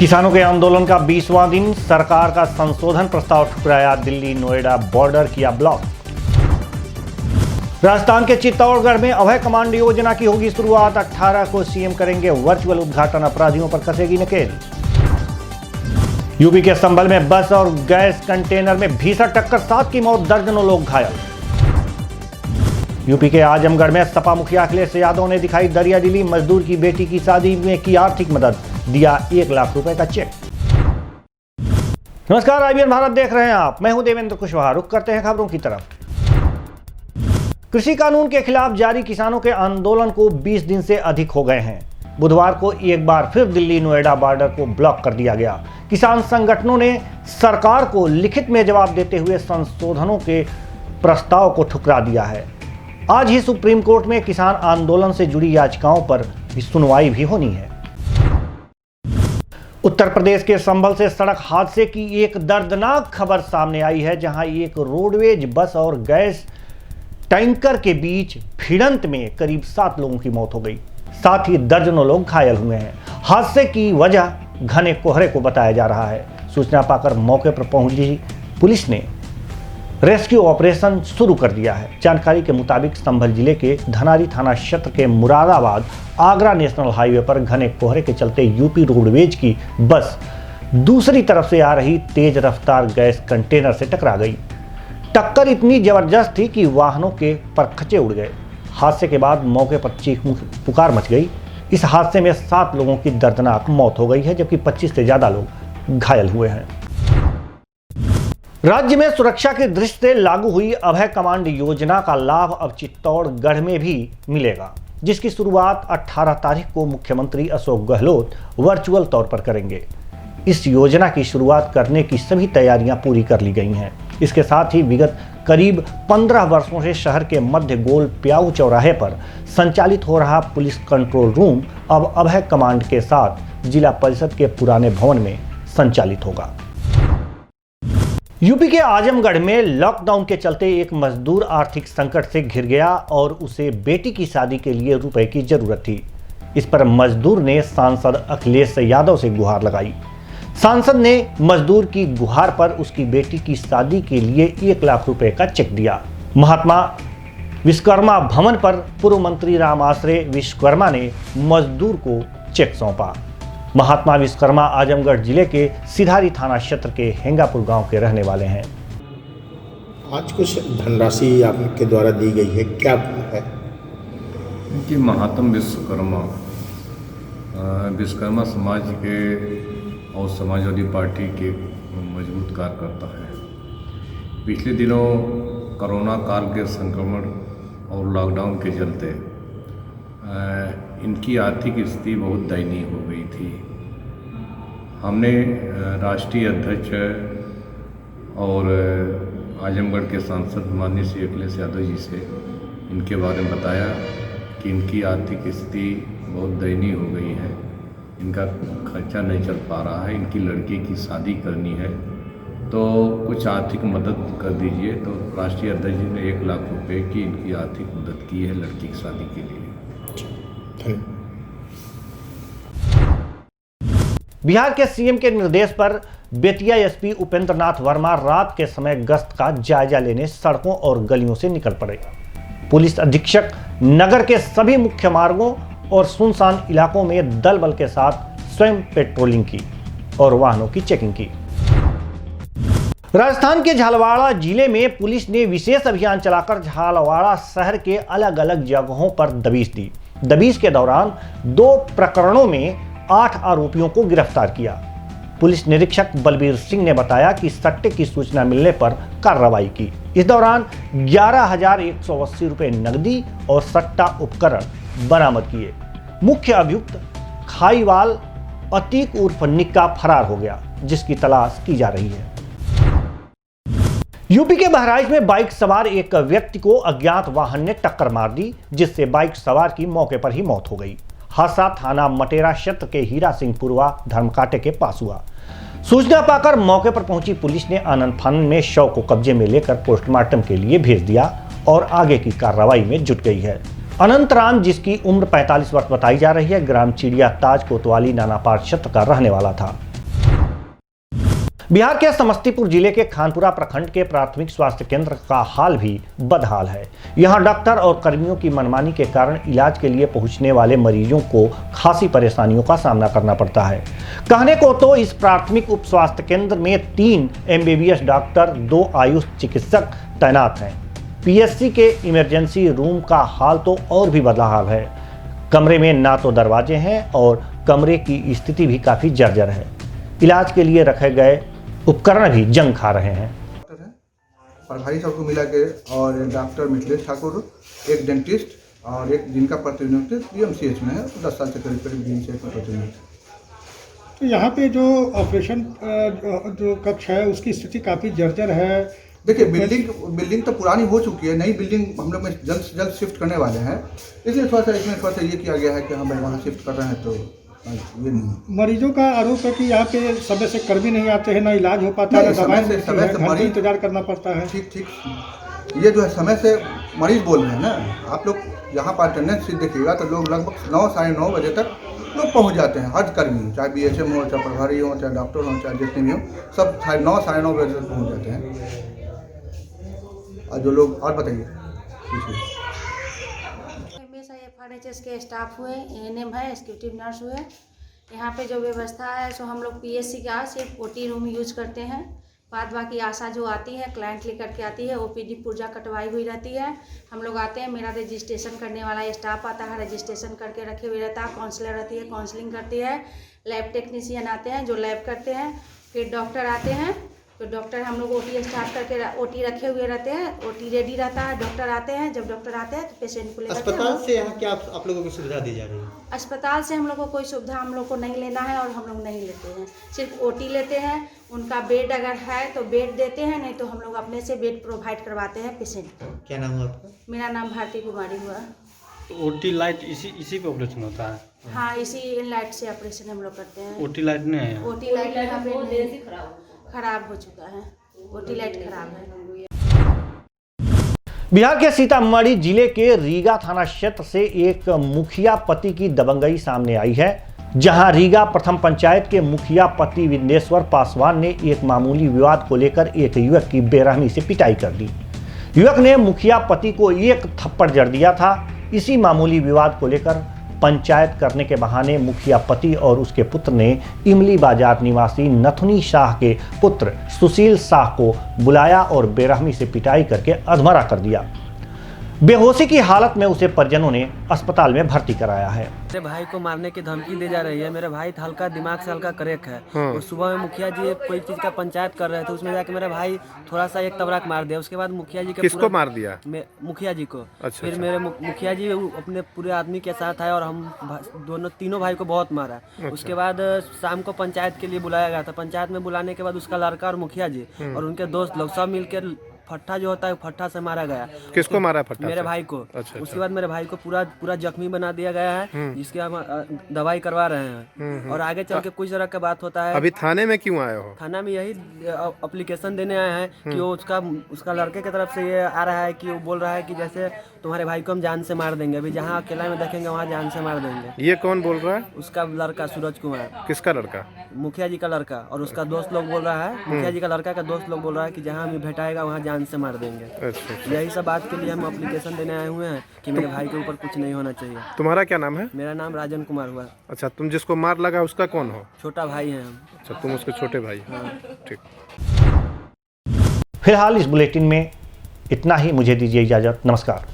किसानों के आंदोलन का 20वां दिन, सरकार का संशोधन प्रस्ताव ठुकराया, दिल्ली नोएडा बॉर्डर किया ब्लॉक। राजस्थान के चित्तौड़गढ़ में अभय कमांड योजना की होगी शुरुआत, 18 को सीएम करेंगे वर्चुअल उद्घाटन, अपराधियों पर कसेगी नकेल। यूपी के संभल में बस और गैस कंटेनर में भीषण टक्कर, 7 की मौत, दर्जनों लोग घायल। यूपी के आजमगढ़ में सपा मुखिया अखिलेश यादव ने दिखाई दरियादिली, मजदूर की बेटी की शादी में की आर्थिक मदद, दिया 1 लाख रुपए का चेक। नमस्कार, आईबीएन भारत देख रहे हैं आप, मैं हूं देवेंद्र कुशवाहा। रुक करते हैं खबरों की तरफ। कृषि कानून के खिलाफ जारी किसानों के आंदोलन को 20 दिन से अधिक हो गए हैं। बुधवार को एक बार फिर दिल्ली नोएडा बॉर्डर को ब्लॉक कर दिया गया। किसान संगठनों ने सरकार को लिखित में जवाब देते हुए संशोधनों के प्रस्ताव को ठुकरा दिया है। आज ही सुप्रीम कोर्ट में किसान आंदोलन से जुड़ी याचिकाओं पर भी सुनवाई भी होनी है। उत्तर प्रदेश के संभल से सड़क हादसे की एक दर्दनाक खबर सामने आई है, जहां एक रोडवेज बस और गैस टैंकर के बीच भिड़ंत में करीब 7 लोगों की मौत हो गई, साथ ही दर्जनों लोग घायल हुए हैं। हादसे की वजह घने कोहरे को बताया जा रहा है। सूचना पाकर मौके पर पहुंची पुलिस ने रेस्क्यू ऑपरेशन शुरू कर दिया है। जानकारी के मुताबिक संभल जिले के धनारी थाना क्षेत्र के मुरादाबाद आगरा नेशनल हाईवे पर घने कोहरे के चलते यूपी रोडवेज की बस दूसरी तरफ से आ रही तेज रफ्तार गैस कंटेनर से टकरा गई। टक्कर इतनी जबरदस्त थी कि वाहनों के परखचे उड़ गए। हादसे के बाद मौके पर चीख पुकार मच गई। इस हादसे में 7 लोगों की दर्दनाक मौत हो गई है, जबकि 25 से ज्यादा लोग घायल हुए हैं। राज्य में सुरक्षा की दृष्टि से लागू हुई अभय कमांड योजना का लाभ अब चित्तौड़गढ़ में भी मिलेगा, जिसकी शुरुआत 18 तारीख को मुख्यमंत्री अशोक गहलोत वर्चुअल तौर पर करेंगे। इस योजना की शुरुआत करने की सभी तैयारियां पूरी कर ली गई हैं। इसके साथ ही विगत करीब 15 वर्षों से शहर के मध्य गोल प्याऊ चौराहे पर संचालित हो रहा पुलिस कंट्रोल रूम अब अभय कमांड के साथ जिला परिषद के पुराने भवन में संचालित होगा। यूपी के आजमगढ़ में लॉकडाउन के चलते एक मजदूर आर्थिक संकट से घिर गया और उसे बेटी की शादी के लिए रुपए की जरूरत थी। इस पर मजदूर ने सांसद अखिलेश यादव से गुहार लगाई। सांसद ने मजदूर की गुहार पर उसकी बेटी की शादी के लिए 1 लाख रुपए का चेक दिया। महात्मा विश्वकर्मा भवन पर पूर्व मंत्री राम आश्रय विश्वकर्मा ने मजदूर को चेक सौंपा। महात्मा विश्वकर्मा आजमगढ़ जिले के सिधारी थाना क्षेत्र के हेंगापुर गांव के रहने वाले हैं। आज कुछ धनराशि आपके द्वारा दी गई है, क्या है? कि महात्मा विश्वकर्मा समाज के और समाजवादी पार्टी के मजबूत कार्यकर्ता है। पिछले दिनों कोरोना काल के संक्रमण और लॉकडाउन के चलते इनकी आर्थिक स्थिति बहुत दयनीय हो गई थी। हमने राष्ट्रीय अध्यक्ष और आजमगढ़ के सांसद माननीय श्री अखिलेश यादव जी से इनके बारे में बताया कि इनकी आर्थिक स्थिति बहुत दयनीय हो गई है, इनका खर्चा नहीं चल पा रहा है, इनकी लड़की की शादी करनी है, तो कुछ आर्थिक मदद कर दीजिए। तो राष्ट्रीय अध्यक्ष जी ने 1 लाख रुपए की इनकी आर्थिक मदद की है लड़की की शादी के लिए। बिहार के सीएम के निर्देश पर बेतिया एसपी उपेंद्र नाथ वर्मा रात के समय गश्त का जायजा लेने सड़कों और गलियों से निकल पड़े। पुलिस अधीक्षक नगर के सभी मुख्य मार्गों और सुनसान इलाकों में दल बल के साथ स्वयं पेट्रोलिंग की और वाहनों की चेकिंग की। राजस्थान के झालवाड़ा जिले में पुलिस ने विशेष अभियान चलाकर झालवाड़ा शहर के अलग अलग जगहों पर दबिश दी। दबिश के दौरान 2 प्रकरणों में 8 आरोपियों को गिरफ्तार किया। पुलिस निरीक्षक बलबीर सिंह ने बताया कि सट्टे की सूचना मिलने पर कार्रवाई की। इस दौरान 11,180 रुपए नकदी और सट्टा उपकरण बरामद किए। मुख्य अभियुक्त खाईवाल अतीक उर्फ निक्का फरार हो गया, जिसकी तलाश की जा रही है। यूपी के बहराइच में बाइक सवार एक व्यक्ति को अज्ञात वाहन ने टक्कर मार दी, जिससे बाइक सवार की मौके पर ही मौत हो गई। हादसा थाना मटेरा क्षेत्र के हीरा सिंहपुरवा धर्मकाटे के पास हुआ। सूचना पाकर मौके पर पहुंची पुलिस ने आनन फानन में शव को कब्जे में लेकर पोस्टमार्टम के लिए भेज दिया और आगे की कार्रवाई में जुट गई है। अनंत राम, जिसकी उम्र 45 वर्ष बताई जा रही है, ग्राम चिड़िया ताज कोतवाली नानापार क्षेत्र का रहने वाला था। बिहार के समस्तीपुर जिले के खानपुरा प्रखंड के प्राथमिक स्वास्थ्य केंद्र का हाल भी बदहाल है। यहां डॉक्टर और कर्मियों की मनमानी के कारण इलाज के लिए पहुंचने वाले मरीजों को खासी परेशानियों का सामना करना पड़ता है। कहने को तो इस प्राथमिक उप स्वास्थ्य केंद्र में 3 MBBS डॉक्टर, 2 आयुष चिकित्सक तैनात हैं। PSC के इमरजेंसी रूम का हाल तो और भी बदहाल है। कमरे में ना तो दरवाजे हैं और कमरे की स्थिति भी काफ़ी जर्जर है। इलाज के लिए रखे गए उपकरण भी जंग खा रहे हैं। डॉक्टर हैं प्रभारी सबको मिला के, और डॉक्टर मिथिलेश ठाकुर, एक डेंटिस्ट और एक जिनका प्रतिनियुक्त PMCH में है, 10 साल से करीब DMCH में प्रतिनियुक्त। तो यहाँ पे जो ऑपरेशन जो कक्ष है उसकी स्थिति काफ़ी जर्जर है। देखिए, बिल्डिंग तो पुरानी हो चुकी है, नई बिल्डिंग हम लोग में जल्द से जल्द शिफ्ट करने वाले हैं, इसलिए थोड़ा सा ये किया गया है कि हाँ भाई वहाँ शिफ्ट कर रहे हैं। तो ये नहीं, मरीजों का आरोप है कि यहाँ पे समय से कर्मी नहीं आते हैं, ना इलाज हो पाता है, समय से मरीज इंतजार करना पड़ता है। ठीक ये जो है समय से मरीज बोल रहे हैं ना, आप लोग यहाँ पर अटेंडेंस सीट देखिएगा तो लोग लगभग 9 साढ़े 9 बजे तक लोग पहुँच जाते हैं। हर कर्मी, चाहे BHM हो, चाहे प्रभारी हो, चाहे डॉक्टर हो, चाहे जितने भी हो, सब 9 साढ़े 9 बजे तक पहुँच जाते हैं। और जो लोग, और बताइए FRHS के स्टाफ हुए, ANM है, एग्जीक्यूटिव नर्स हुए। यहाँ पे जो व्यवस्था है सो हम लोग PSC का सिर्फ OT रूम यूज करते हैं। बाद बाकी आशा जो आती है क्लाइंट लेकर के आती है, OPD पुर्जा कटवाई हुई रहती है। हम लोग आते हैं, मेरा रजिस्ट्रेशन करने वाला स्टाफ आता है, रजिस्ट्रेशन करके रखे हुए रहता है। काउंसलर रहती है, काउंसलिंग करती है। लैब टेक्नीशियन आते हैं जो लैब करते हैं। फिर डॉक्टर आते हैं, तो डॉक्टर हम लोग OT स्टार्ट करके OT रखे हुए रहते हैं। OT रेडी रहता है, डॉक्टर आते हैं। जब डॉक्टर आते हैं तो पेशेंट को लेकर अस्पताल से यहाँ क्या आप लोगों को सुविधा दी जा रही है? अस्पताल से हम लोग को कोई सुविधा हम लोग को नहीं लेना है और हम लोग नहीं लेते हैं। सिर्फ OT लेते हैं। उनका बेड अगर है तो बेड देते हैं, नहीं तो हम लोग अपने से बेड प्रोवाइड करवाते हैं पेशेंट को। क्या नाम हुआ आपका? मेरा नाम भारती कुमारी हुआ। तो OT लाइट इसी पे ऑपरेशन होता है? हाँ, इसी लाइट से ऑपरेशन हम लोग करते हैं। OT लाइट नहीं है? OT लाइट यहाँ पे खराब हो चुका है। OT लाइट खराब है। बिहार के सीतामढ़ी जिले के रीगा थाना क्षेत्र से एक मुखिया पति की दबंगई सामने आई है, जहां रीगा प्रथम पंचायत के मुखिया पति विंदेश्वर पासवान ने एक मामूली विवाद को लेकर एक युवक की बेरहमी से पिटाई कर दी। युवक ने मुखिया पति को एक थप्पड़ जड़ दिया था। इसी मामूली विवाद को लेकर पंचायत करने के बहाने मुखिया पति और उसके पुत्र ने इमली बाजार निवासी नथुनी शाह के पुत्र सुशील शाह को बुलाया और बेरहमी से पिटाई करके अधमरा कर दिया। बेहोशी की हालत में उसे परिजनों ने अस्पताल में भर्ती कराया है। मेरे भाई को मारने की धमकी दी जा रही है। मेरा भाई हल्का दिमाग से हल्का करेक्ट है। और सुबह में मुखिया जी कोई चीज का पंचायत कर रहे थे, उसमें जाके मेरा भाई थोड़ा सा एक तबराक मार दिया। उसके बाद मुखिया जी किसको मार दिया? मुखिया जी को। अच्छा, फिर मेरे मुखिया जी अपने पूरे आदमी के साथ आए और हम तीनों भाई को बहुत मारा। अच्छा। उसके बाद शाम को पंचायत के लिए बुलाया गया था। पंचायत में बुलाने के बाद उसका लड़का और मुखिया जी और उनके दोस्त लोग सब मिलकर फट्टा जो होता है फट्टा से मारा गया। किसको मारा फट्टा? मेरे भाई को। अच्छा। उसके बाद मेरे भाई को पूरा जख्मी बना दिया गया है, जिसकी हम दवाई करवा रहे हैं। और आगे चल के कुछ तरह का बात होता है। अभी थाने में क्यों आए हो? थाना में यही एप्लीकेशन देने आए हैं कि वो उसका लड़के की तरफ से ये आ रहा है कि वो बोल रहा है कि जैसे तुम्हारे भाई को हम जान से मार देंगे। अभी जहाँ अकेला में देखेंगे वहाँ जान से मार देंगे। ये कौन बोल रहा है? उसका लड़का सूरज कुमार। किसका लड़का? मुखिया जी का लड़का। और उसका दोस्त लोग बोल रहा है, मुखिया जी का लड़का का दोस्त लोग बोल रहा है कि जहाँ हमें भेटाएगा वहाँ जान से मार देंगे। अच्छा। यही सब बात के लिए हम एप्लीकेशन देने आए हुए हैं कि मेरे भाई के ऊपर कुछ नहीं होना चाहिए। तुम्हारा क्या नाम है? मेरा नाम राजन कुमार हुआ। अच्छा, तुम जिसको मार लगा उसका कौन हो? छोटा भाई हैं हम। अच्छा, तुम उसके छोटे भाई? हाँ। ठीक। फिलहाल इस बुलेटिन में इतना ही। मुझे दीजिए इजाजत। नमस्कार।